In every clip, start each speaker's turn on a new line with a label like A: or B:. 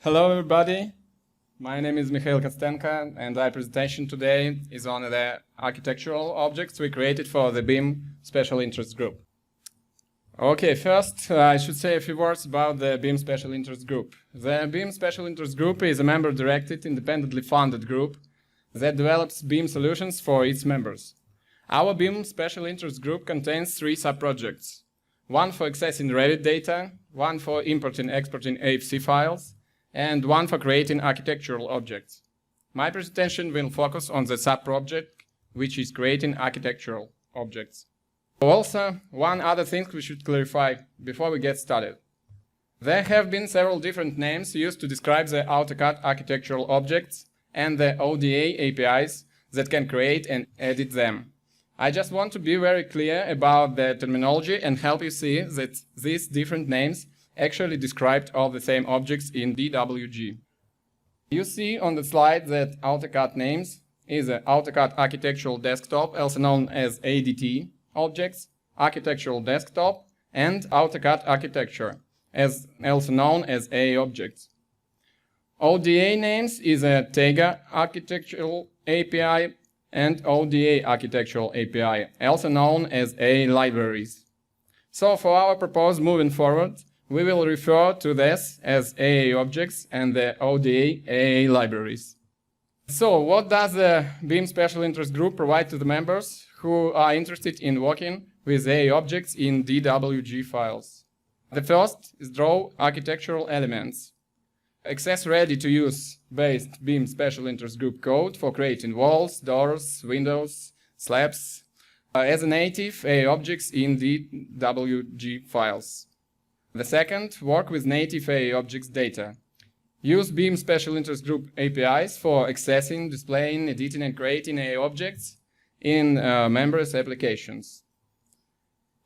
A: Hello everybody, my name is Mikhail Kostenko and our presentation today is on the architectural objects we created for the BIM Special Interest Group. Okay, first I should say a few words about the BIM Special Interest Group. The BIM Special Interest Group is a member-directed, independently funded group that develops BIM solutions for its members. Our BIM Special Interest Group contains 3 sub-projects. One for accessing Revit data, one for importing and exporting AEC files, and one for creating architectural objects. My presentation will focus on the sub-project, which is creating architectural objects. Also, one other thing we should clarify before we get started. There have been several different names used to describe the AutoCAD architectural objects and the ODA APIs that can create and edit them. I just want to be very clear about the terminology and help you see that these different names actually described all the same objects in DWG. You see on the slide that AutoCAD names is AutoCAD Architectural Desktop, also known as ADT objects, Architectural Desktop, and AutoCAD Architecture, also known as AA objects. ODA names is a TEGA Architectural API and ODA Architectural API, also known as AA libraries. So for our purpose moving forward, we will refer to this as AA objects and the ODA AA libraries. So what does the BIM Special Interest Group provide to the members who are interested in working with AA objects in DWG files? The first is draw architectural elements. Access ready-to-use based BIM Special Interest Group code for creating walls, doors, windows, slabs as a native AA objects in DWG files. The second, work with native AA objects data. Use BIM Special Interest Group APIs for accessing, displaying, editing and creating AA objects in members' applications.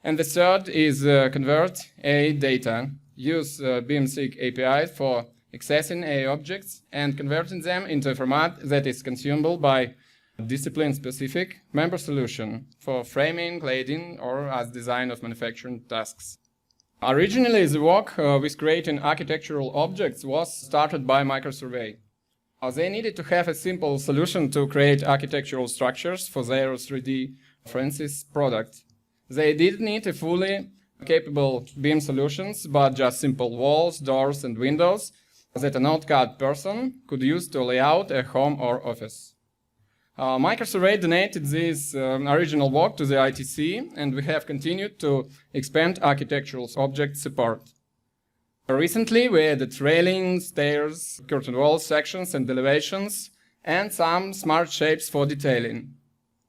A: And the third is convert AA data. Use BIM SIG APIs for accessing AA objects and converting them into a format that is consumable by discipline-specific member solution for framing, cladding, or as design of manufacturing tasks. Originally, the work with creating architectural objects was started by Microsurvey. They needed to have a simple solution to create architectural structures for their 3D references product. They didn't need a fully capable BIM solutions, but just simple walls, doors, and windows that an AutoCAD person could use to lay out a home or office. Microsurvey donated this original work to the ITC, and we have continued to expand architectural object support. Recently, we added railings, stairs, curtain walls, sections and elevations, and some smart shapes for detailing.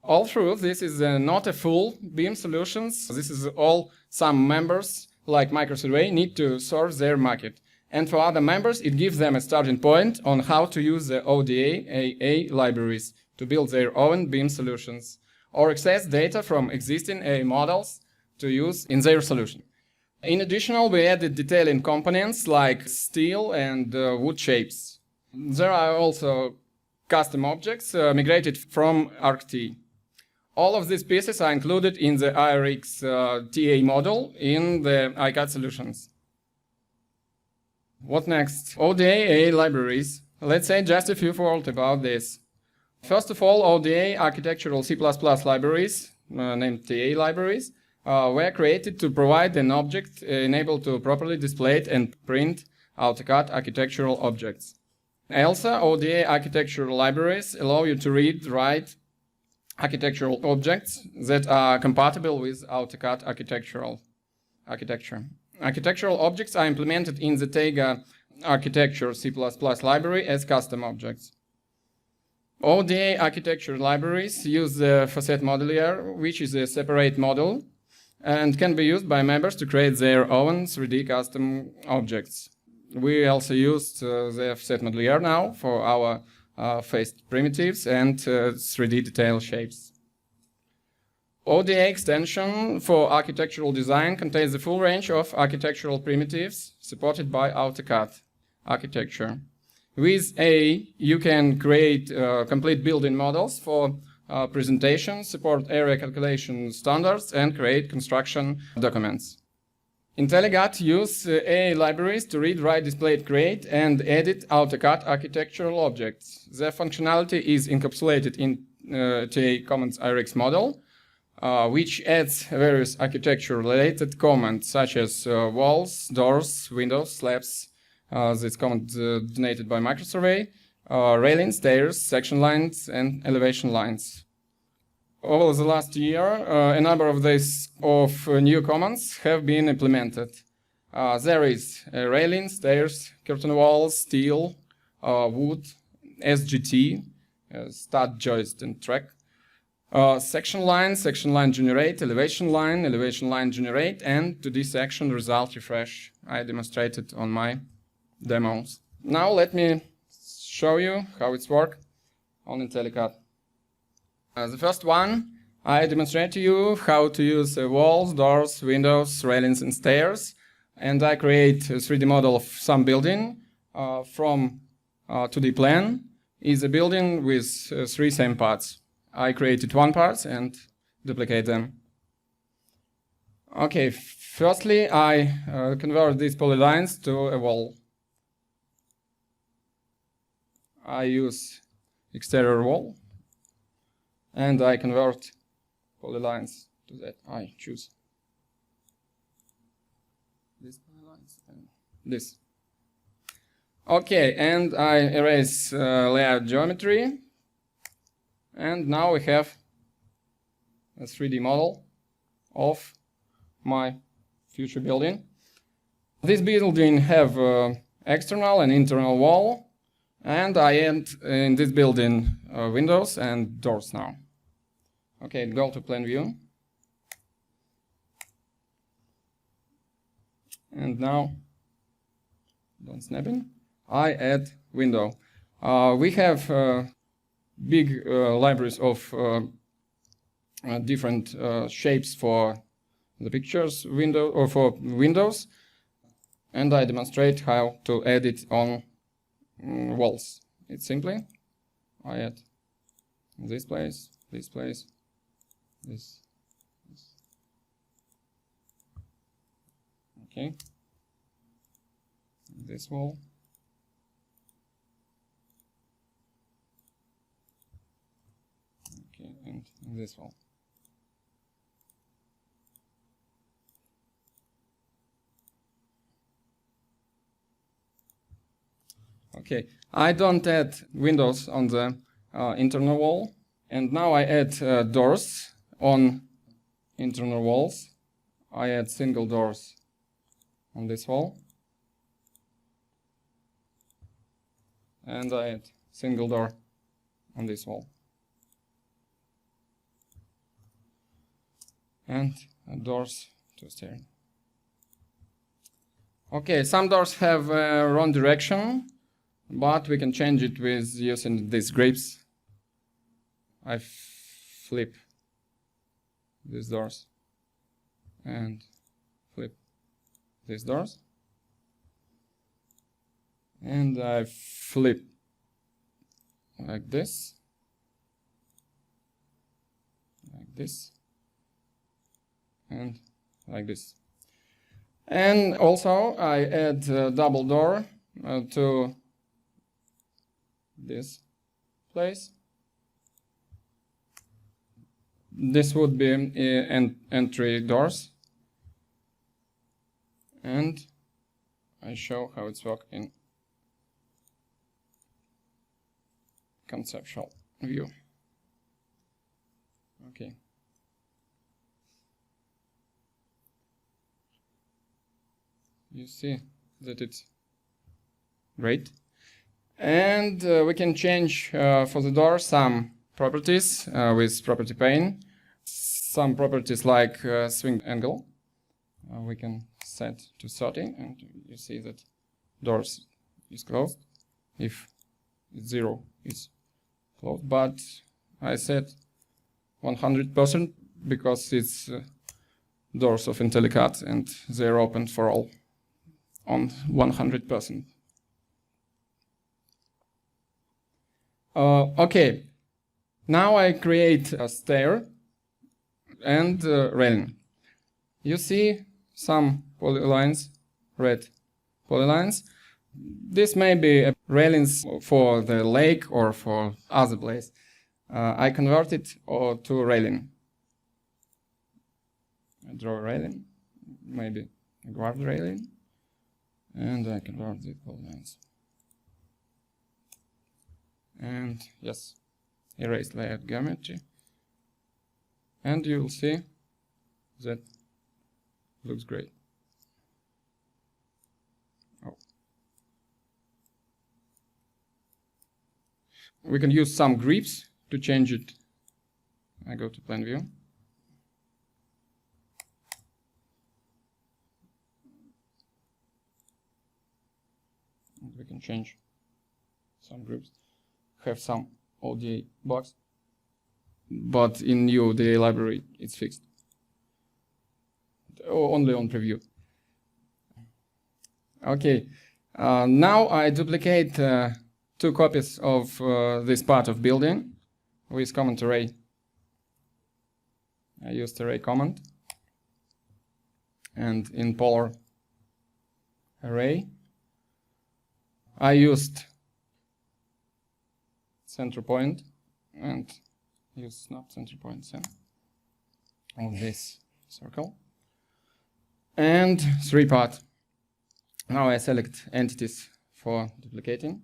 A: All through, this is not a full BIM solutions. This is all some members, like Microsurvey, need to serve their market. And for other members, it gives them a starting point on how to use the ODA AA libraries to build their own BIM solutions, or access data from existing AA models to use in their solution. In addition, we added detailing components like steel and wood shapes. There are also custom objects migrated from ArcT. All of these pieces are included in the IRX TA model in the ICAD solutions. What next? ODA AA libraries. Let's say just a few words about this. First of all, ODA architectural C++ libraries, named TA libraries, were created to provide an object enabled to properly display and print AutoCAD architectural objects. Also, ODA architectural libraries allow you to read, write architectural objects that are compatible with AutoCAD architecture. Architectural objects are implemented in the TEGA architecture C++ library as custom objects. ODA architecture libraries use the facet modular, which is a separate model, and can be used by members to create their own 3D custom objects. We also used the facet modular now for our faced primitives and 3D detail shapes. ODA extension for architectural design contains the full range of architectural primitives supported by AutoCAD architecture. With A, you can create complete building models for presentation, support area calculation standards, and create construction documents. IntelliCAD use AI libraries to read, write, display, create, and edit AutoCAD architectural objects. Their functionality is encapsulated in TA Commons IRX model, which adds various architecture-related comments such as walls, doors, windows, slabs. This comment donated by microsurvey, railings, stairs, section lines, and elevation lines. Over the last year, a number of these new commands have been implemented. There is railings, stairs, curtain walls, steel, wood, SGT, stud, joist, and track. Section line generate, elevation line generate, and 2D section result refresh. I demonstrated on my demos. Now let me show you how it's work on IntelliCAD. The first one, I demonstrate to you how to use walls, doors, windows, railings, and stairs. And I create a 3D model of some building from 2D plan. Is a building with 3 same parts. I created 1 part and duplicate them. Okay, firstly, I convert these polylines to a wall. I use exterior wall. And I convert polylines to that. I choose these polylines and this. Okay, and I erase layout geometry. And now we have a 3D model of my future building. This building have external and internal wall. And I add in this building windows and doors now. Okay, go to plan view. And now, don't snap in. I add window. We have big libraries of different shapes for the pictures window or for windows. And I demonstrate how to add it on walls. It's simply I add this place, this, this. Okay. This wall. Okay, and this wall. Okay, I don't add windows on the internal wall, and now I add doors on internal walls. I add single doors on this wall, and I add single door on this wall, and doors to stair. Okay, some doors have wrong direction, but we can change it with using these grips. I flip these doors and flip these doors, and I flip like this, and like this. And also I add a double door to this place. This would be entry doors, and I show how it's worked in conceptual view. Okay. You see that it's great. And we can change for the door some properties with property pane. Some properties like swing angle we can set to 30, and you see that doors is closed. If it's 0, it's closed. But I set 100% because it's doors of IntelliCAD and they're open for all on 100%. Okay, now I create a stair and railing. You see some polylines, red polylines. This may be railings for the lake or for other place. I convert it to a railing. I draw a railing, maybe a guard railing, and I convert the polylines. And yes, erase layout geometry. And you will see that looks great. Oh. We can use some grips to change it. I go to plan view. And we can change some groups. Have some ODA box, but in new ODA library it's fixed. Only on preview. Okay, now I duplicate 2 copies of this part of building with command array. I used array command, and in polar array I used center point and use snap center point of this circle, and 3 part. Now I select entities for duplicating.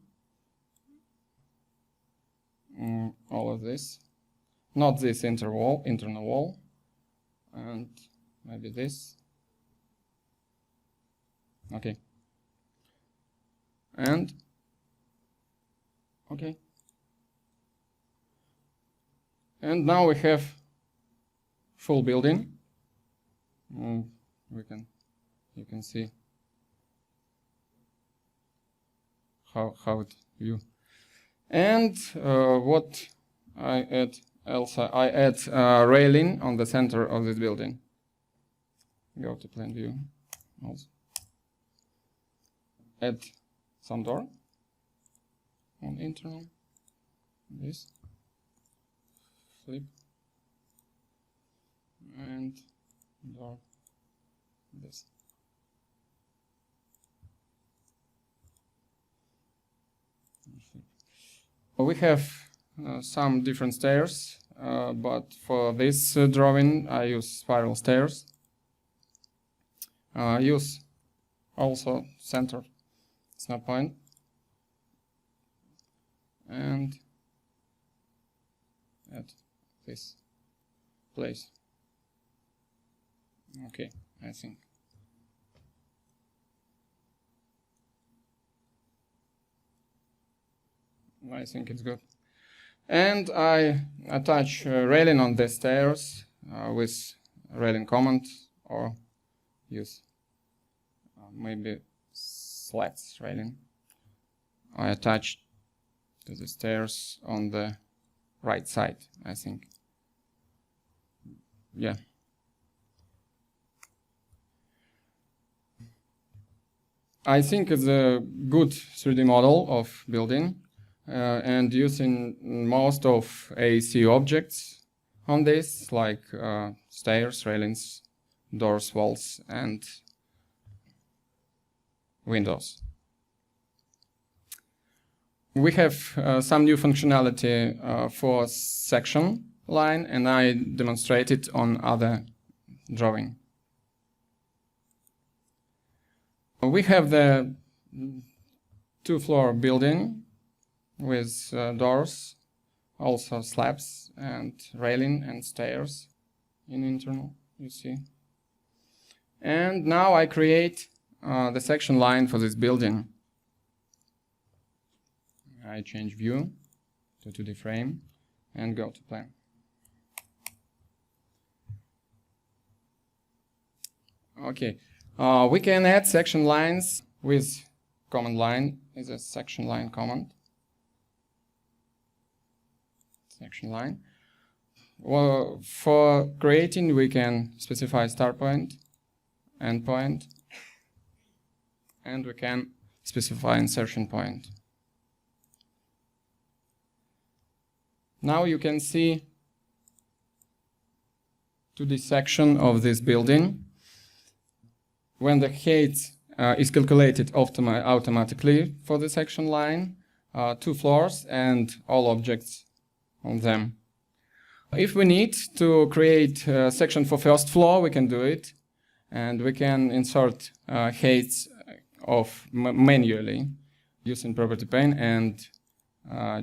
A: All of this, not this internal wall, and maybe this. Okay. And okay. And now we have full building. You can see how it view. And what I add else? I add railing on the center of this building. Go to plan view. Also. Add some door on internal. This. Flip. And door. This. We have some different stairs, but for this drawing I use spiral stairs. Use also center snap point and at this place. Okay, I think. It's good. And I attach railing on the stairs with railing command, or use maybe slats railing. I attach to the stairs on the right side, I think. Yeah. I think it's a good 3D model of building. And using most of AEC objects on this, like stairs, railings, doors, walls, and windows. We have some new functionality for section line, and I demonstrate it on other drawing. We have the 2-floor building with doors, also slabs and railing and stairs in internal, you see. And now I create the section line for this building. I change view to 2D frame and go to plan. Okay, we can add section lines with command line is a section line command. Section line. Well, for creating, we can specify start point, end point, and we can specify insertion point. Now you can see to the section of this building. when the height is calculated automatically for the section line, 2 floors and all objects on them. If we need to create a section for first floor, we can do it, and we can insert heights of manually using property pane, and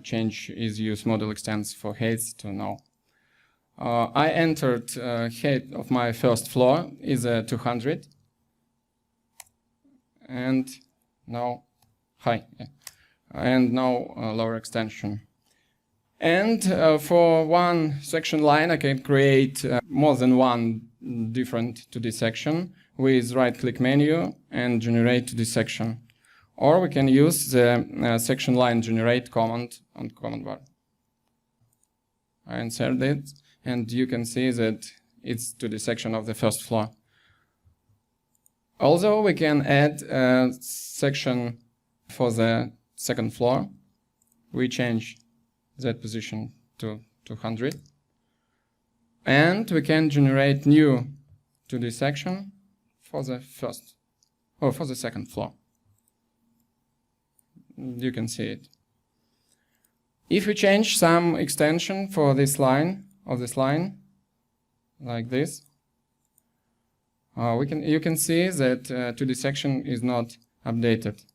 A: change is use model extends for heights to no. I entered height of my first floor is 200, and now high, yeah. And now lower extension. And for one section line, I can create more than one different 2D section with right-click menu and generate 2D section. Or we can use the section line generate command on command bar. I insert it, and you can see that it's 2D section of the first floor. Also, we can add a section for the second floor. We change that position to 200, and we can generate new 2D section for the first or for the second floor. You can see it. If we change some extension for this line like this, you can see that 2D section is not updated.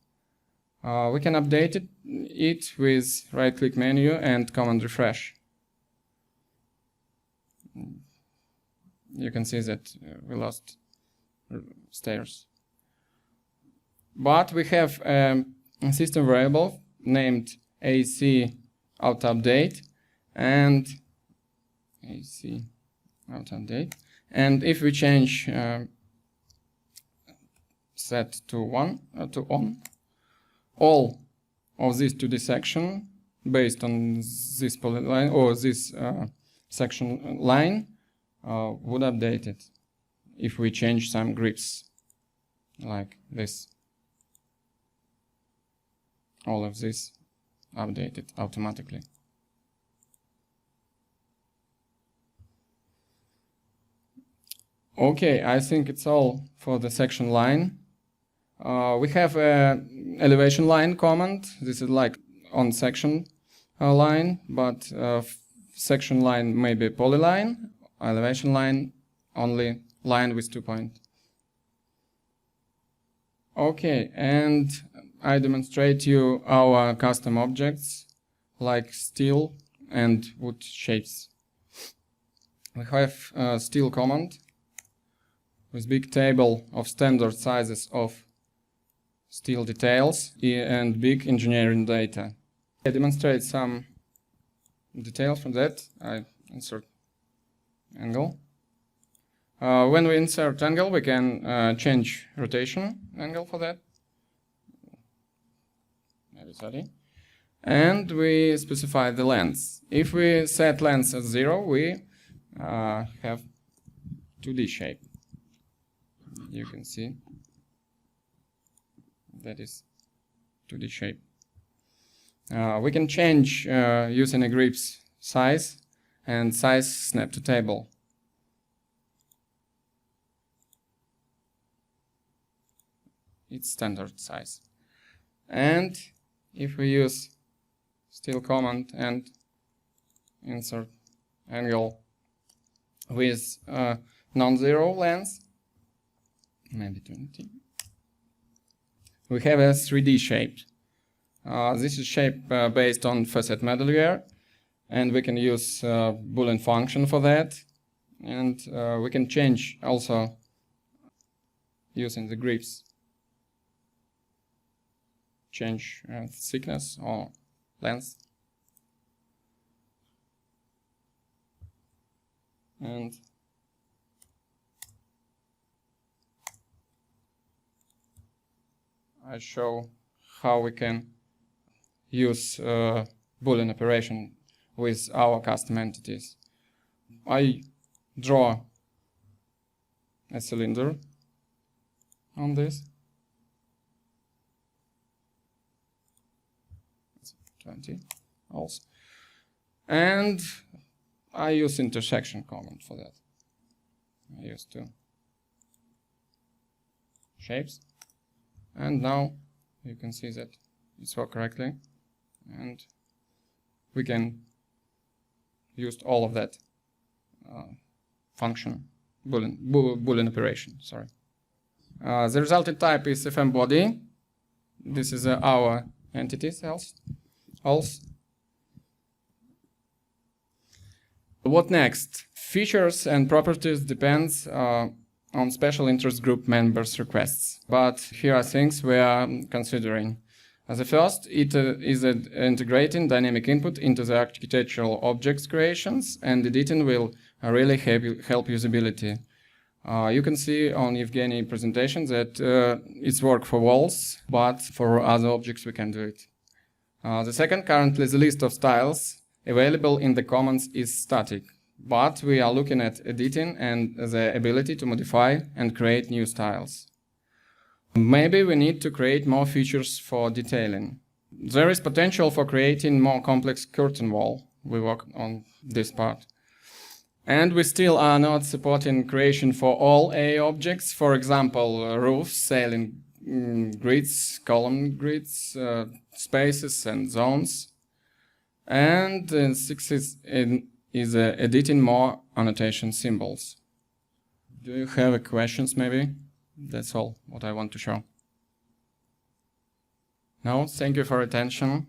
A: We can update it with right-click menu and command refresh. You can see that we lost stairs. But we have a system variable named AEC auto-update and AEC auto-update. And if we change set to on, all of this 2D section based on this polyline or this section line would update it if we change some grips like this. All of this updated automatically. Okay, I think it's all for the section line. We have an elevation line command. This is like on section line, but section line may be polyline, elevation line only line with 2 points. Okay, and I demonstrate you our custom objects like steel and wood shapes. We have a steel command with big table of standard sizes of steel details and big engineering data. I demonstrate some details from that. I insert angle. When we insert angle, we can change rotation angle for that. Maybe 30. And we specify the length. If we set length as 0, we have 2D shape. You can see that is 2D shape. We can change using a grips size and size snap to table. It's standard size. And if we use steel command and insert angle with non-zero length, maybe 20, we have a 3D shape. This is shape based on facet modular, and we can use Boolean function for that, and we can change also using the grips. Change thickness or length. And I show how we can use Boolean operation with our custom entities. I draw a cylinder on this. 20 also. And I use intersection command for that. I use to shapes. And now you can see that it's worked correctly. And we can use all of that function, Boolean operation, sorry. The resulting type is FM body. This is our entity cells. What next? Features and properties depends on special interest group members' requests. But here are things we are considering. The first, it is integrating dynamic input into the architectural objects creations, and editing will really help usability. You can see on Evgeny's presentation that it's work for walls, but for other objects we can do it. The second, currently the list of styles available in the commons is static, but we are looking at editing and the ability to modify and create new styles. Maybe we need to create more features for detailing. There is potential for creating more complex curtain wall. We work on this part. And we still are not supporting creation for all A objects, for example, roofs, sailing grids, column grids, spaces and zones. And 6 is editing more annotation symbols. Do you have questions maybe? That's all what I want to show. No, thank you for your attention.